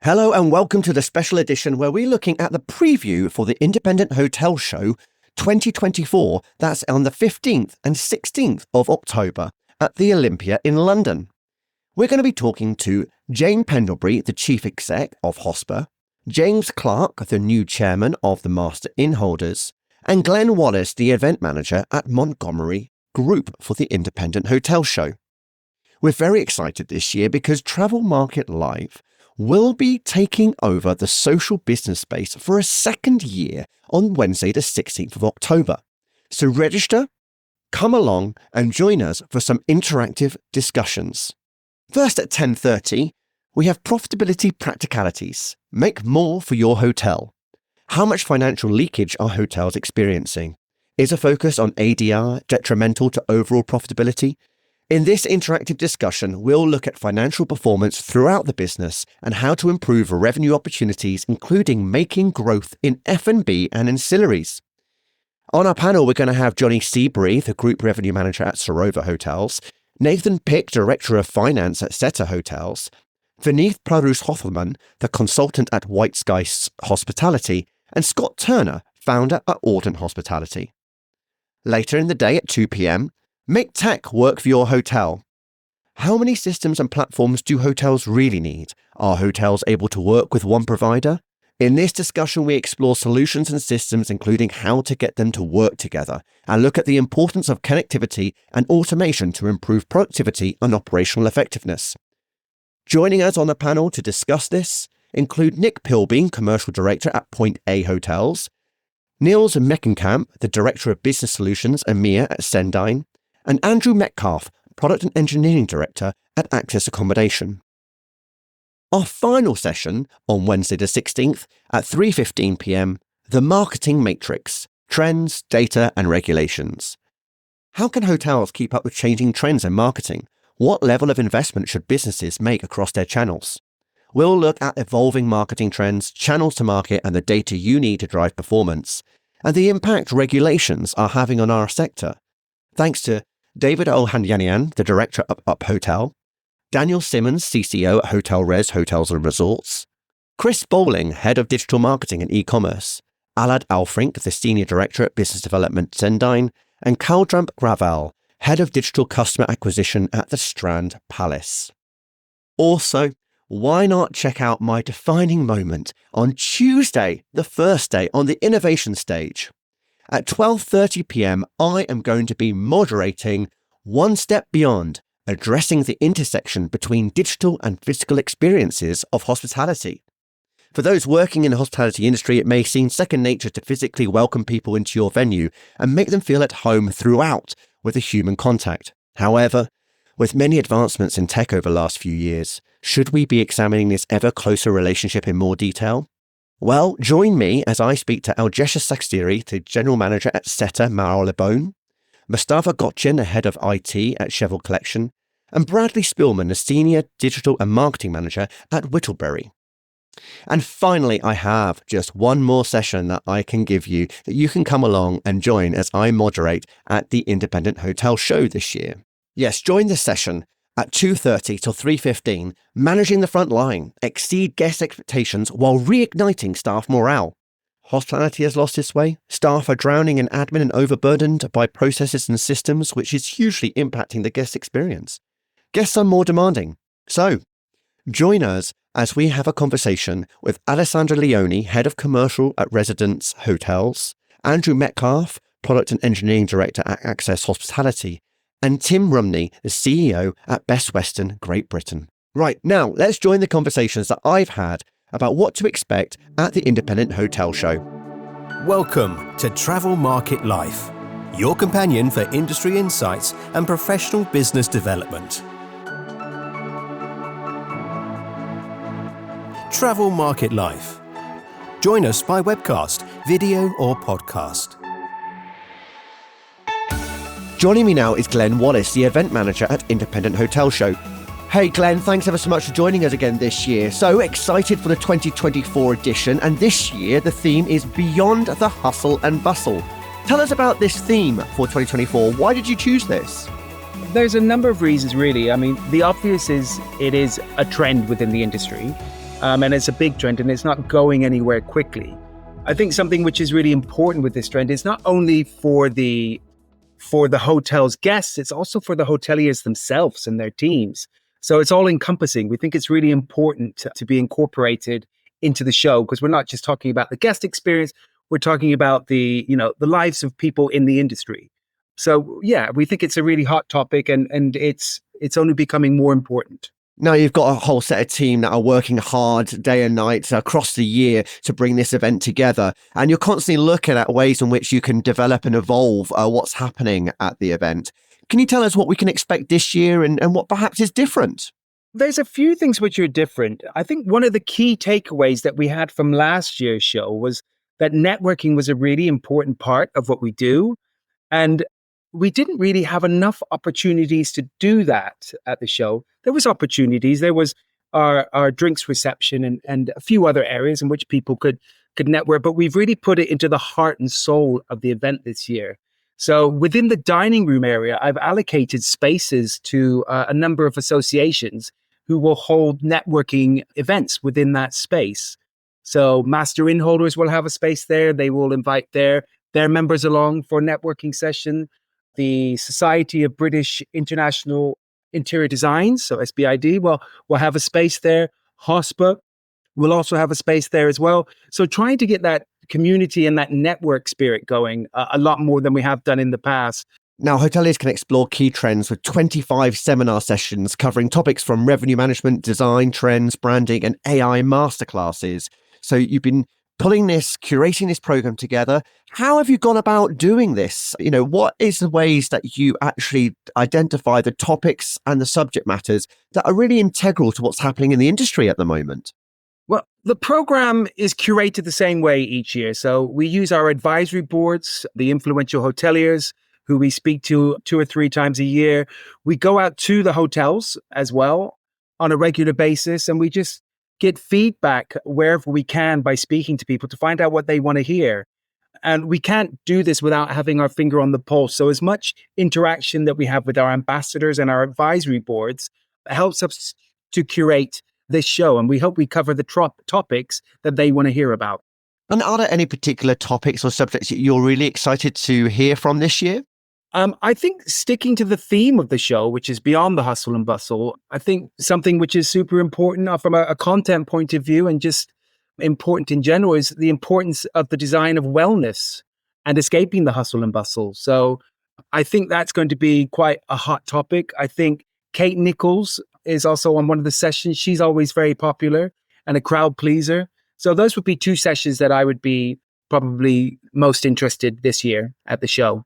Hello and welcome to the special edition where we're looking at the preview for the Independent Hotel Show 2024. That's on the 15th and 16th of October at the Olympia in London. We're going to be talking to Jane Pendlebury, the Chief Exec of HOSPA, James Clarke, the new Chairman of the MasterInn Holders, and Glenn Wallace, the Event Manager at Montgomery Group for the Independent Hotel Show. We're very excited this year because Travel Market Live will be taking over the social business space for a second year on Wednesday the 16th of October. So register, come along and join us for some interactive discussions. First at 10:30, we have profitability practicalities. Make more for your hotel. How much financial leakage are hotels experiencing? Is a focus on ADR detrimental to overall profitability? In this interactive discussion, we'll look at financial performance throughout the business and how to improve revenue opportunities, including making growth in F&B and ancillaries. On our panel, we're going to have Johnny Seabury, the Group Revenue Manager at Sarova Hotels, Nathan Pick, Director of Finance at Seta Hotels, Vineeth Prarus-Hoffman, the Consultant at White Sky Hospitality, and Scott Turner, Founder at Audent Hospitality. Later in the day at 2 p.m, make tech work for your hotel. How many systems and platforms do hotels really need? Are hotels able to work with one provider? In this discussion, we explore solutions and systems, including how to get them to work together, and look at the importance of connectivity and automation to improve productivity and operational effectiveness. Joining us on the panel to discuss this include Nick Pilbeam, Commercial Director at Point A Hotels, Niels Meckenkamp, the Director of Business Solutions EMEA at Sendine, and Andrew Metcalf, Product and Engineering Director at Access Accommodation. Our final session on Wednesday the 16th at 3:15 p.m, The Marketing Matrix, Trends, Data and Regulations. How can hotels keep up with changing trends in marketing? What level of investment should businesses make across their channels? We'll look at evolving marketing trends, channels to market and the data you need to drive performance, and the impact regulations are having on our sector. Thanks to David Ohanyanyan, the Director of Up Hotel, Daniel Simmons, CCO at Hoteliers, Hotels and Resorts, Chris Bowling, Head of Digital Marketing and E-Commerce, Alad Alfrink, the Senior Director at Business Development Sendine, and Kaldramp Graval, Head of Digital Customer Acquisition at the Strand Palace. Also, why not check out my defining moment on Tuesday, the first day on the innovation stage? At 12:30 p.m, I am going to be moderating One Step Beyond, addressing the intersection between digital and physical experiences of hospitality. For those working in the hospitality industry, it may seem second nature to physically welcome people into your venue and make them feel at home throughout with a human contact. However, with many advancements in tech over the last few years, should we be examining this ever closer relationship in more detail? Well, join me as I speak to Aljesha Sakstiri, the General Manager at Seta Marylebone, Mustafa Gotchin, the Head of IT at Cheval Collection, and Bradley Spillman, the Senior Digital and Marketing Manager at Whittleberry. And finally, I have just one more session that I can give you that you can come along and join as I moderate at the Independent Hotel Show this year. Yes, join this session at 2:30 till 3:15, Managing the Front Line, Exceed Guest Expectations while Reigniting Staff Morale. Hospitality has lost its way. Staff are drowning in admin and overburdened by processes and systems, which is hugely impacting the guest experience. Guests are more demanding. So, join us as we have a conversation with Alessandra Leone, Head of Commercial at Residence Hotels, Andrew Metcalf, Product and Engineering Director at Access Hospitality, and Tim Rumney, the CEO at Best Western Great Britain. Right, now let's join the conversations that I've had about what to expect at the Independent Hotel Show. Welcome to Travel Market Life, your companion for industry insights and professional business development. Travel Market Life. Join us by webcast, video or podcast. Joining me now is Glenn Wallace, the Event Manager at Independent Hotel Show. Hey Glenn, thanks ever so much for joining us again this year. So excited for the 2024 edition, and this year the theme is Beyond the Hustle and Bustle. Tell us about this theme for 2024. Why did you choose this? There's a number of reasons really. I mean, the obvious is it is a trend within the industry. And it's a big trend and it's not going anywhere quickly. I think something which is really important with this trend is not only for the hotel's guests, it's also for the hoteliers themselves and their teams. So it's all encompassing. We think it's really important to be incorporated into the show because we're not just talking about the guest experience, we're talking about the lives of people in the industry. So yeah, we think it's a really hot topic and it's only becoming more important. Now you've got a whole set of team that are working hard day and night across the year to bring this event together. And you're constantly looking at ways in which you can develop and evolve what's happening at the event. Can you tell us what we can expect this year and what perhaps is different? There's a few things which are different. I think one of the key takeaways that we had from last year's show was that networking was a really important part of what we do. And we didn't really have enough opportunities to do that at the show. There was opportunities. There was our drinks reception and a few other areas in which people could network, but we've really put it into the heart and soul of the event this year. So within the dining room area, I've allocated spaces to a number of associations who will hold networking events within that space. So MasterInn Holders will have a space there. They will invite their members along for a networking session. The Society of British International Interior Designs, so SBID, will have a space there. HOSPA will also have a space there as well. So trying to get that community and that network spirit going a lot more than we have done in the past. Now, hoteliers can explore key trends with 25 seminar sessions covering topics from revenue management, design, trends, branding, and AI masterclasses. So you've been curating this program together. How have you gone about doing this? What is the ways that you actually identify the topics and the subject matters that are really integral to what's happening in the industry at the moment? Well, the program is curated the same way each year. So we use our advisory boards, the influential hoteliers who we speak to 2 or 3 times a year. We go out to the hotels as well on a regular basis, and we just get feedback wherever we can by speaking to people to find out what they want to hear. And we can't do this without having our finger on the pulse. So as much interaction that we have with our ambassadors and our advisory boards helps us to curate this show. And we hope we cover the topics that they want to hear about. And are there any particular topics or subjects that you're really excited to hear from this year? I think sticking to the theme of the show, which is beyond the hustle and bustle, I think something which is super important from a content point of view and just important in general is the importance of the design of wellness and escaping the hustle and bustle. So I think that's going to be quite a hot topic. I think Kate Nichols is also on one of the sessions. She's always very popular and a crowd pleaser. So those would be 2 sessions that I would be probably most interested this year at the show.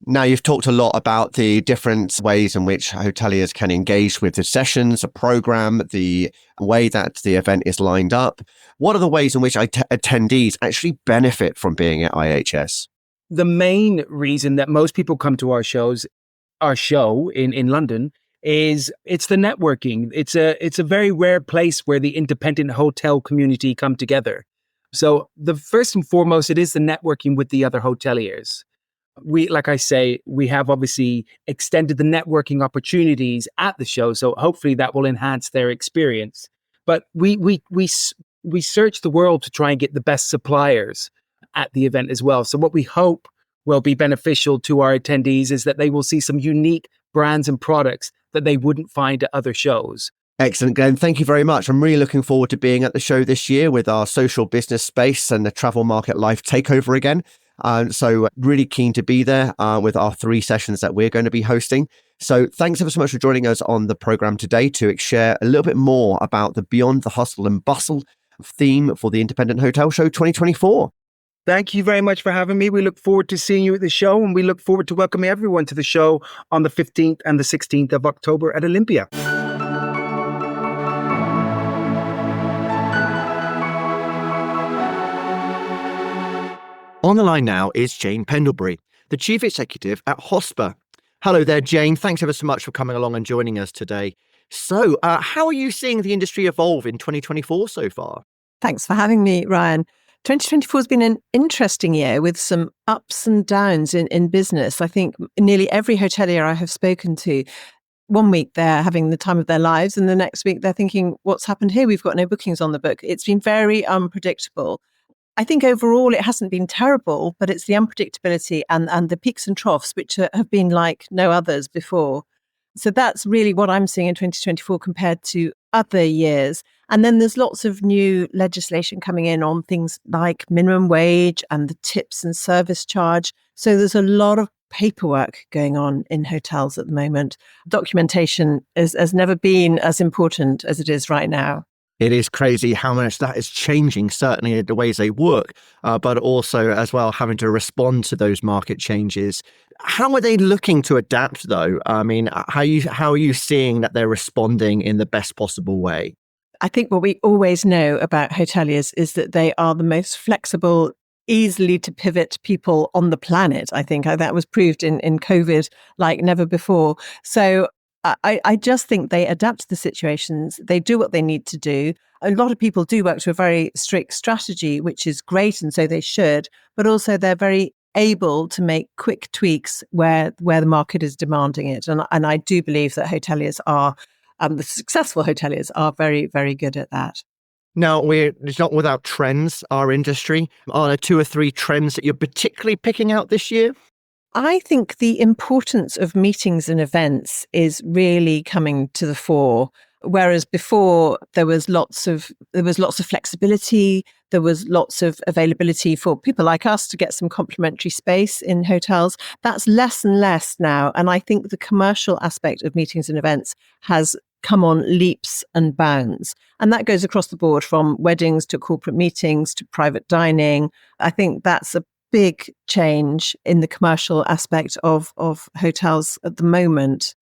Now, you've talked a lot about the different ways in which hoteliers can engage with the sessions, the program, the way that the event is lined up. What are the ways in which attendees actually benefit from being at IHS? The main reason that most people come to our show in London is it's the networking. It's a very rare place where the independent hotel community come together. So the first and foremost, it is the networking with the other hoteliers. Like I say, we have obviously extended the networking opportunities at the show, so hopefully that will enhance their experience. But we search the world to try and get the best suppliers at the event as well. So what we hope will be beneficial to our attendees is that they will see some unique brands and products that they wouldn't find at other shows. Excellent, Glenn. Thank you very much. I'm really looking forward to being at the show this year with our social business space and the travel market life takeover again. So really keen to be there with our 3 sessions that we're going to be hosting. So thanks ever so much for joining us on the program today to share a little bit more about the Beyond the Hustle and Bustle theme for the Independent Hotel Show 2024. Thank you very much for having me. We look forward to seeing you at the show, and we look forward to welcoming everyone to the show on the 15th and the 16th of October at Olympia. On the line now is Jane Pendlebury, the Chief Executive at HOSPA. Hello there, Jane. Thanks ever so much for coming along and joining us today. So, how are you seeing the industry evolve in 2024 so far? Thanks for having me, Ryan. 2024 has been an interesting year with some ups and downs in business. I think nearly every hotelier I have spoken to one week they're having the time of their lives, and the next week they're thinking, what's happened here? We've got no bookings on the book. It's been very unpredictable. I think overall it hasn't been terrible, but it's the unpredictability and the peaks and troughs, which have been like no others before. So that's really what I'm seeing in 2024 compared to other years. And then there's lots of new legislation coming in on things like minimum wage and the tips and service charge. So there's a lot of paperwork going on in hotels at the moment. Documentation has never been as important as it is right now. It is crazy how much that is changing, certainly the ways they work, but also as well having to respond to those market changes. How are they looking to adapt, though? I mean, how are you seeing that they're responding in the best possible way? I think what we always know about hoteliers is that they are the most flexible, easily to pivot people on the planet. I think that was proved in COVID like never before. So I just think they adapt to the situations. They do what they need to do. A lot of people do work to a very strict strategy, which is great, and so they should. But also they're very able to make quick tweaks where the market is demanding it. And I do believe that hoteliers are, the successful hoteliers are very, very good at that. Now, it's not without trends, our industry. Are there 2 or 3 trends that you're particularly picking out this year? I think the importance of meetings and events is really coming to the fore. Whereas before there was lots of flexibility, there was lots of availability for people like us to get some complimentary space in hotels. That's less and less now. And I think the commercial aspect of meetings and events has come on leaps and bounds. And that goes across the board, from weddings to corporate meetings to private dining. I think that's a big change in the commercial aspect of hotels at the moment.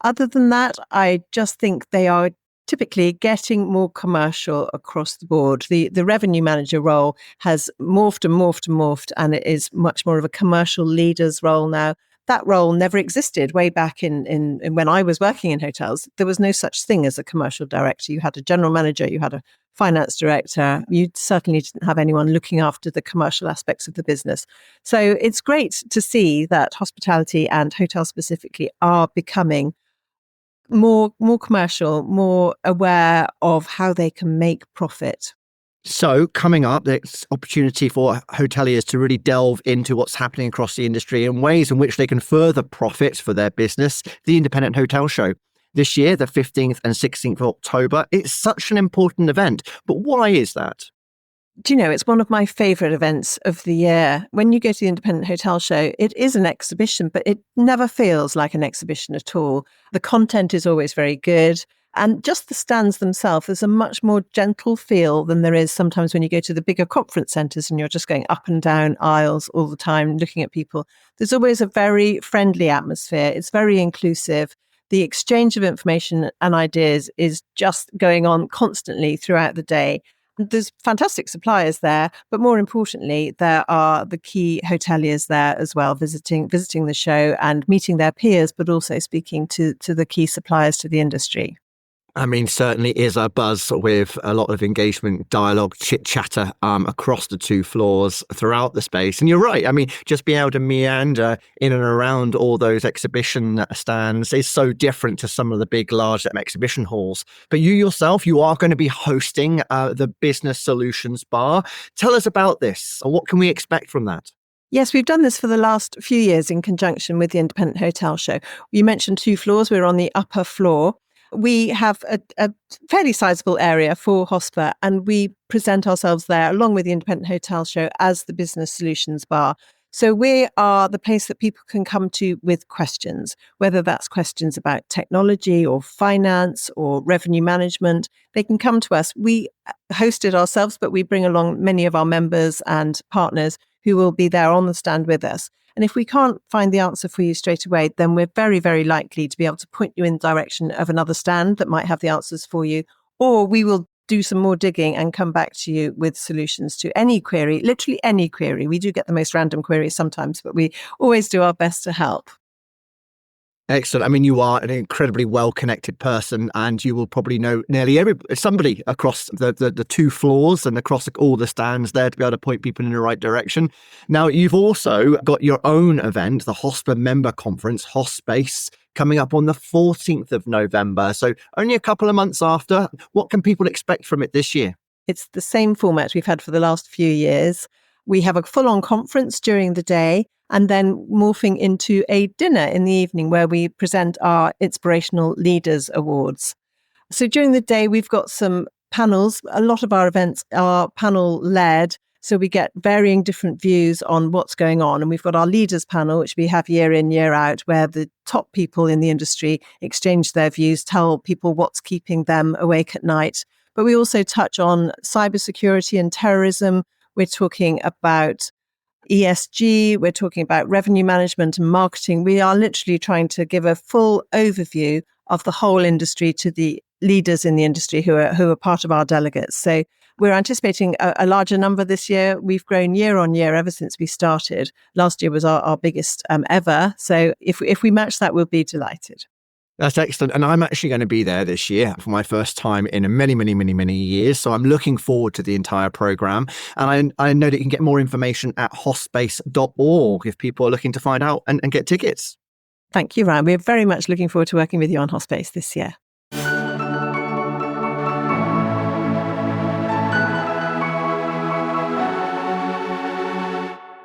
Other than that, I just think they are typically getting more commercial across the board. The revenue manager role has morphed, and it is much more of a commercial leader's role now. That role never existed way back in when I was working in hotels. There was no such thing as a commercial director. You had a general manager, you had a finance director. You certainly didn't have anyone looking after the commercial aspects of the business. So it's great to see that hospitality and hotels specifically are becoming more commercial, more aware of how they can make profit. So coming up, there's opportunity for hoteliers to really delve into what's happening across the industry and ways in which they can further profit for their business. The Independent Hotel Show. This year, the 15th and 16th of October, it's such an important event. But why is that? Do you know, it's one of my favourite events of the year. When you go to the Independent Hotel Show, it is an exhibition, but it never feels like an exhibition at all. The content is always very good. And just the stands themselves, there's a much more gentle feel than there is sometimes when you go to the bigger conference centres and you're just going up and down aisles all the time, looking at people. There's always a very friendly atmosphere. It's very inclusive. The exchange of information and ideas is just going on constantly throughout the day. There's fantastic suppliers there, but more importantly, there are the key hoteliers there as well, visiting the show and meeting their peers, but also speaking to the key suppliers to the industry. I mean, certainly is a buzz with a lot of engagement, dialogue, chit-chatter across the 2 floors throughout the space. And you're right. I mean, just being able to meander in and around all those exhibition stands is so different to some of the big, large exhibition halls. But you yourself, you are going to be hosting the Business Solutions Bar. Tell us about this. What can we expect from that? Yes, we've done this for the last few years in conjunction with the Independent Hotel Show. You mentioned 2 floors. We're on the upper floor. We have a fairly sizable area for HOSPA, and we present ourselves there along with the Independent Hotel Show as the Business Solutions Bar. So we are the place that people can come to with questions, whether that's questions about technology or finance or revenue management. They can come to us. We host it ourselves, but we bring along many of our members and partners who will be there on the stand with us. And if we can't find the answer for you straight away, then we're very, very likely to be able to point you in the direction of another stand that might have the answers for you. Or we will do some more digging and come back to you with solutions to any query, literally any query. We do get the most random queries sometimes, but we always do our best to help. Excellent. I mean, you are an incredibly well-connected person, and you will probably know nearly somebody across the 2 floors and across all the stands there to be able to point people in the right direction. Now, you've also got your own event, the HOSPA Member Conference, HOSPACE, coming up on the 14th of November. So only a couple of months after. What can people expect from it this year? It's the same format we've had for the last few years. We have a full-on conference during the day and then morphing into a dinner in the evening where we present our Inspirational Leaders Awards. So during the day, we've got some panels. A lot of our events are panel-led, so we get varying different views on what's going on. And we've got our leaders panel, which we have year in, year out, where the top people in the industry exchange their views, tell people what's keeping them awake at night. But we also touch on cybersecurity and terrorism. We're talking about ESG. We're talking about revenue management and marketing. We are literally trying to give a full overview of the whole industry to the leaders in the industry who are part of our delegates. So we're anticipating a larger number this year. We've grown year on year ever since we started. Last year was our biggest ever. So if we match that, we'll be delighted. That's excellent. And I'm actually going to be there this year for my first time in many years. So I'm looking forward to the entire program. And I know that you can get more information at hospace.org if people are looking to find out and get tickets. Thank you, Ryan. We're very much looking forward to working with you on Hospace this year.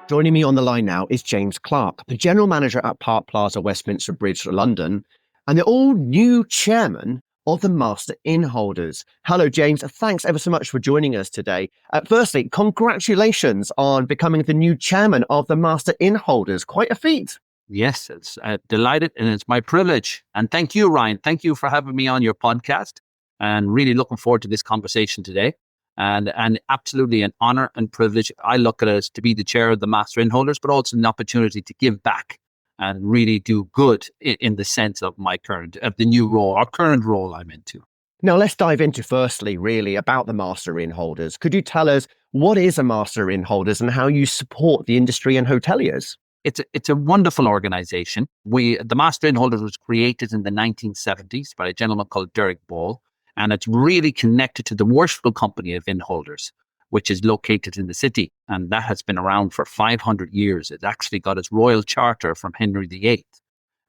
Joining me on the line now is James Clarke, the General Manager at Park Plaza, Westminster Bridge, London, and the all-new Chairman of the MasterInn Holders. Hello, James. Thanks ever so much for joining us today. Firstly, congratulations on becoming the new Chairman of the MasterInn Holders. Quite a feat. Yes, it's delighted and it's my privilege. And thank you, Ryan. Thank you for having me on your podcast and really looking forward to this conversation today. And absolutely an honor and privilege. I look at it as to be the chair of the MasterInn Holders, but also an opportunity to give back and really do good in the sense of the new role, our current role I'm into. Now, let's dive into firstly, really, about the MasterInn Holders. Could you tell us what is a MasterInn Holders and how you support the industry and hoteliers? It's a wonderful organization. The MasterInn Holders was created in the 1970s by a gentleman called Derek Ball, and it's really connected to the worshipful company of Inn Holders, which is located in the city. And that has been around for 500 years. It actually got its royal charter from Henry VIII.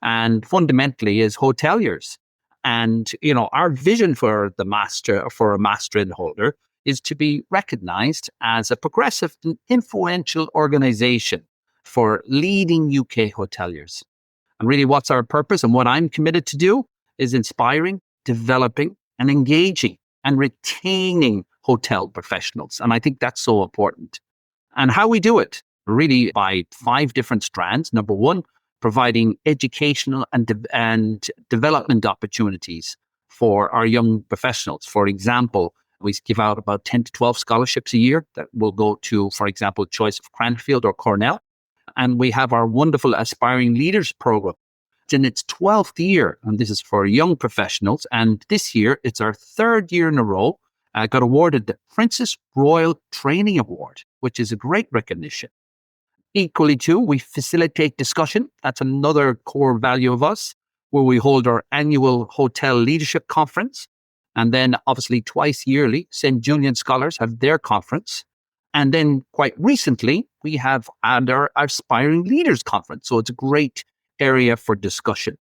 And fundamentally is hoteliers. And, our vision for a MasterInn Holder is to be recognized as a progressive and influential organization for leading UK hoteliers. And really what's our purpose and what I'm committed to do is inspiring, developing, and engaging and retaining hotel professionals. And I think that's so important. And how we do it, really by 5 different strands. Number 1, providing educational and development opportunities for our young professionals. For example, we give out about 10 to 12 scholarships a year that will go to, for example, choice of Cranfield or Cornell. And we have our wonderful Aspiring Leaders program. It's in its 12th year, and this is for young professionals. And this year, it's our 3rd year in a row. Got awarded the Princess Royal Training Award, which is a great recognition. Equally too, we facilitate discussion. That's another core value of us, where we hold our annual Hotel Leadership Conference. And then obviously twice yearly, St. Julian Scholars have their conference. And then quite recently, we have had our Aspiring Leaders Conference. So it's a great area for discussion.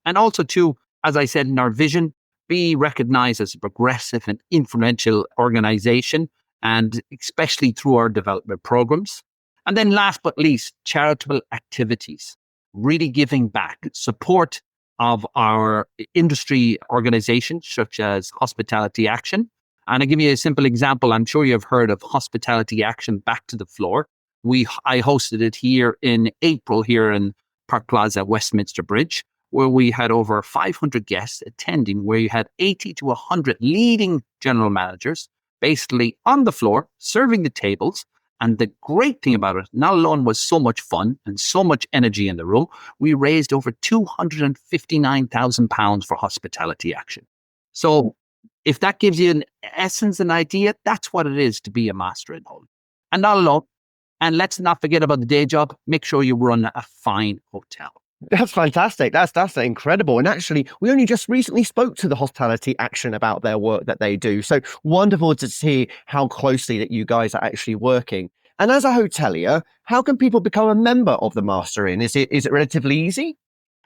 And also too, as I said in our vision, be recognized as a progressive and influential organization, and especially through our development programs. And then last but least, charitable activities, really giving back, support of our industry organizations such as Hospitality Action. And I'll give you a simple example. I'm sure you've heard of Hospitality Action Back to the Floor. I hosted it here in April here in Park Plaza, Westminster Bridge, where we had over 500 guests attending, where you had 80 to 100 leading general managers basically on the floor, serving the tables. And the great thing about it, not alone was so much fun and so much energy in the room, we raised over £259,000 for Hospitality Action. So if that gives you an essence, an idea, that's what it is to be a MasterInn Holder. And not alone. And let's not forget about the day job. Make sure you run a fine hotel. That's fantastic. That's incredible. And actually, we only just recently spoke to the Hospitality Action about their work that they do. So wonderful to see how closely that you guys are actually working. And as a hotelier, how can people become a member of the MasterInn? Is it relatively easy?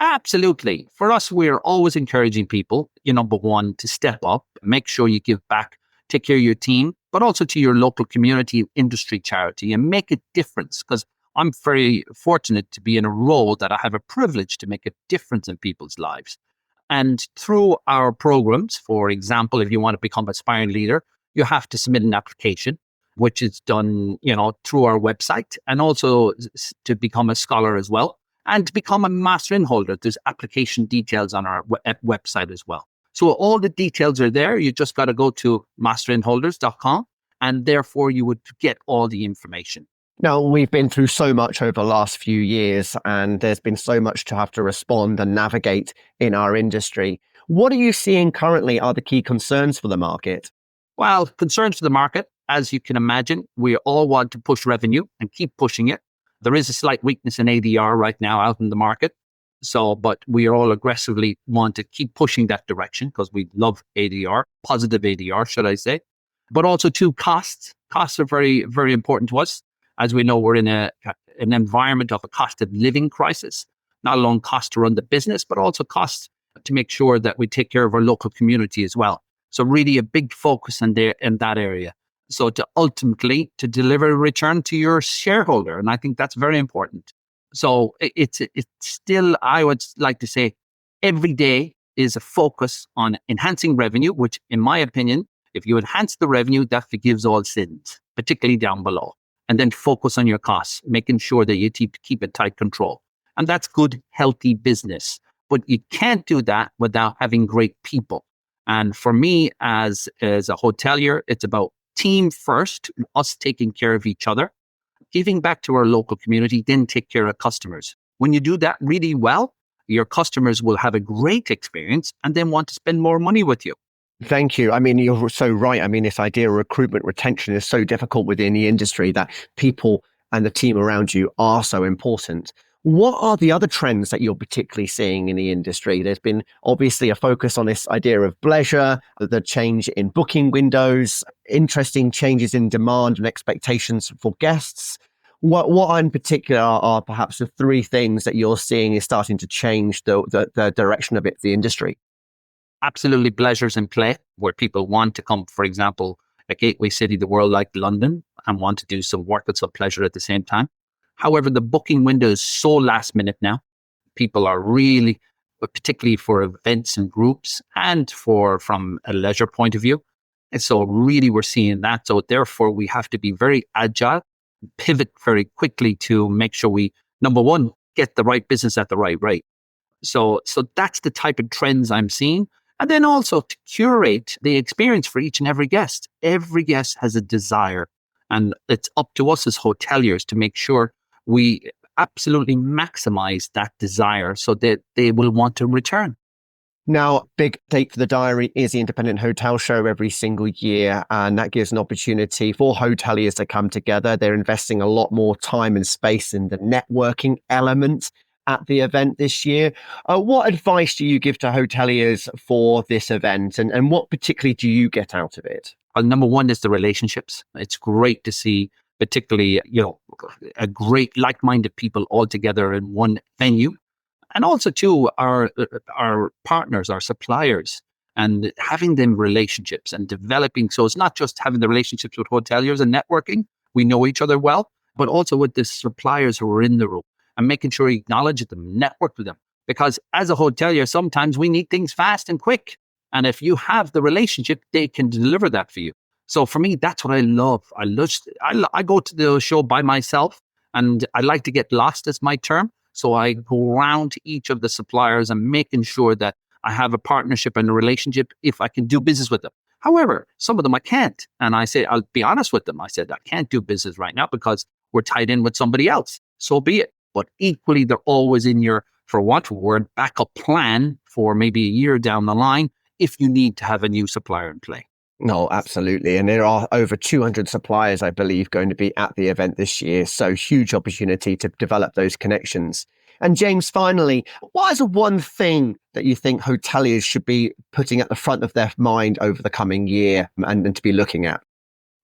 Absolutely. For us, we're always encouraging people, number one, to step up, make sure you give back, take care of your team, but also to your local community, industry, charity, and make a difference. Because I'm very fortunate to be in a role that I have a privilege to make a difference in people's lives. And through our programs, for example, if you want to become an aspiring leader, you have to submit an application, which is done, through our website, and also to become a scholar as well. And to become a MasterInn holder, there's application details on our website as well. So all the details are there. You just got to go to masterinnholders.com, and therefore you would get all the information. Now, we've been through so much over the last few years, and there's been so much to have to respond and navigate in our industry. What are you seeing currently are the key concerns for the market? Well, concerns for the market, as you can imagine, we all want to push revenue and keep pushing it. There is a slight weakness in ADR right now out in the market. But we all aggressively want to keep pushing that direction because we love ADR, positive ADR, should I say. But also too, costs. Costs are very, very important to us. As we know, we're in an environment of a cost of living crisis, not alone cost to run the business, but also costs to make sure that we take care of our local community as well. So really a big focus in that area. So to ultimately to deliver a return to your shareholder. And I think that's very important. So it's still, I would like to say, every day is a focus on enhancing revenue, which in my opinion, if you enhance the revenue, that forgives all sins, particularly down below. And then focus on your costs, making sure that you keep it tight control. And that's good, healthy business. But you can't do that without having great people. And for me, as a hotelier, it's about team first, us taking care of each other, giving back to our local community, then take care of customers. When you do that really well, your customers will have a great experience and then want to spend more money with you. Thank you. I mean, you're so right. I mean, this idea of recruitment retention is so difficult within the industry that people and the team around you are so important. What are the other trends that you're particularly seeing in the industry? There's been obviously a focus on this idea of bleisure, the change in booking windows, interesting changes in demand and expectations for guests. What in particular are perhaps the three things that you're seeing is starting to change the direction of the industry? Absolutely, pleasures in play, where people want to come, for example, a gateway city, the world like London, and want to do some work with some pleasure at the same time. However, the booking window is so last minute now. People are really, particularly for events and groups and from a leisure point of view. And so really we're seeing that. So therefore we have to be very agile, pivot very quickly to make sure we, number one, get the right business at the right rate. So that's the type of trends I'm seeing. And then also to curate the experience for each and every guest. Every guest has a desire, and it's up to us as hoteliers to make sure we absolutely maximize that desire so that they will want to return. Now, big date for the diary is the Independent Hotel Show every single year, and that gives an opportunity for hoteliers to come together. They're investing a lot more time and space in the networking element at the event this year. What advice do you give to hoteliers for this event, and what particularly do you get out of it? Well, number one is the relationships. It's great to see, particularly, a great like-minded people all together in one venue. And also, too, our partners, our suppliers, and having them relationships and developing. So it's not just having the relationships with hoteliers and networking. We know each other well, but also with the suppliers who are in the room and making sure you acknowledge them, network with them. Because as a hotelier, sometimes we need things fast and quick. And if you have the relationship, they can deliver that for you. So for me, that's what I love. I go to the show by myself, and I like to get lost, as my term. So I go around to each of the suppliers and making sure that I have a partnership and a relationship if I can do business with them. However, some of them I can't. And I say, I'll be honest with them. I said, I can't do business right now because we're tied in with somebody else. So be it. But equally, they're always in your, for want of a word, backup plan for maybe a year down the line if you need to have a new supplier in play. No, absolutely. And there are over 200 suppliers, I believe, going to be at the event this year. So huge opportunity to develop those connections. And James, finally, what is the one thing that you think hoteliers should be putting at the front of their mind over the coming year and to be looking at?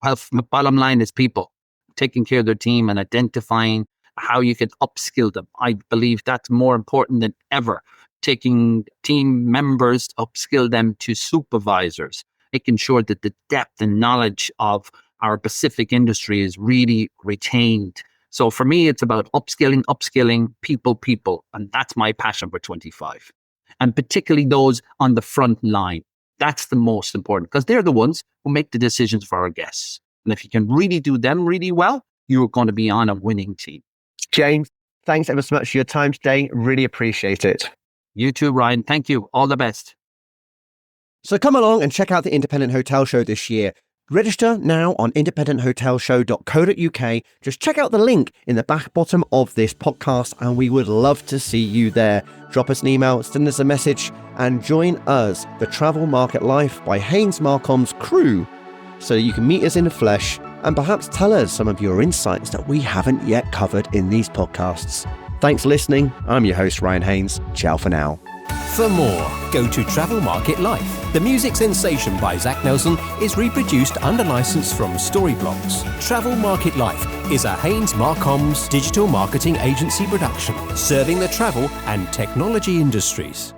Well, the bottom line is people taking care of their team and identifying how you can upskill them. I believe that's more important than ever. Taking team members, upskill them to supervisors, making sure that the depth and knowledge of our specific industry is really retained. So for me, it's about upskilling people, and that's my passion for 25. And particularly those on the front line. That's the most important, because they're the ones who make the decisions for our guests. And if you can really do them really well, you're going to be on a winning team. Jane, thanks ever so much for your time today. Really appreciate it. You too, Ryan. Thank you. All the best. So come along and check out the Independent Hotel Show this year. Register now on independenthotelshow.co.uk. Just check out the link in the back bottom of this podcast and we would love to see you there. Drop us an email, send us a message and join us, the Travel Market Life by Haynes Marcom's crew, so that you can meet us in the flesh and perhaps tell us some of your insights that we haven't yet covered in these podcasts. Thanks for listening. I'm your host, Ryan Haynes. Ciao for now. For more, go to Travel Market Life. The music sensation by Zach Nelson is reproduced under license from Storyblocks. Travel Market Life is a Haynes Marcom's digital marketing agency production, serving the travel and technology industries.